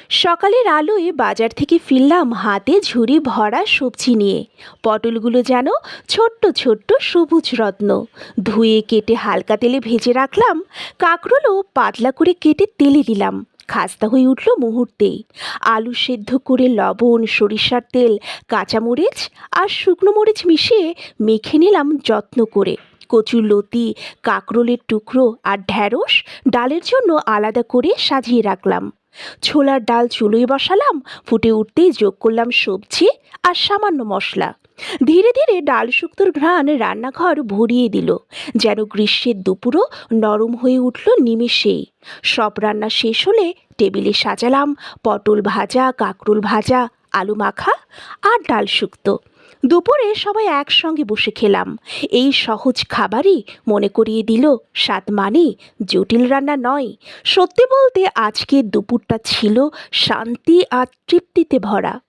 সকালের আলোয় বাজার থেকে ফিরলাম হাতে ঝুড়ি ভরা সবজি নিয়ে। পটলগুলো যেন ছোট্ট ছোট্ট সবুজ রত্ন। ধুয়ে কেটে হালকা তেলে ভেজে রাখলাম। কাঁকরোলও পাতলা করে কেটে তেলে দিলাম। খাস্তা হয়ে উঠল মুহূর্তেই। আলু সেদ্ধ করে লবণ, সরিষার তেল, কাঁচামরিচ আর শুকনো মরিচ মিশিয়ে মেখে নিলাম যত্ন করে। কচুর লতি, কাঁকরোলের টুকরো আর ঢ্যাঁড়স ডালের জন্য আলাদা করে সাজিয়ে রাখলাম। ছোলার ডাল চুলোয় বসালাম। ফুটে উঠতেই যোগ করলাম সবজি আর সামান্য মশলা। ধীরে ধীরে ডাল শুক্তোর ঘ্রাণ রান্নাঘর ভরিয়ে দিল। যেন গ্রীষ্মের দুপুরও নরম হয়ে উঠল নিমেষেই। সব রান্না শেষ হলে টেবিলে সাজালাম পটল ভাজা, কাঁকরোল ভাজা, আলু মাখা আর ডাল শুক্তো। দুপুরে সবাই একসঙ্গে বসে খেলাম। এই সহজ খাবারই মনে করিয়ে দিল স্বাদ মানে জটিল রান্না নয়। সত্যি বলতে আজকের দুপুরটা ছিল শান্তি আর তৃপ্তিতে ভরা।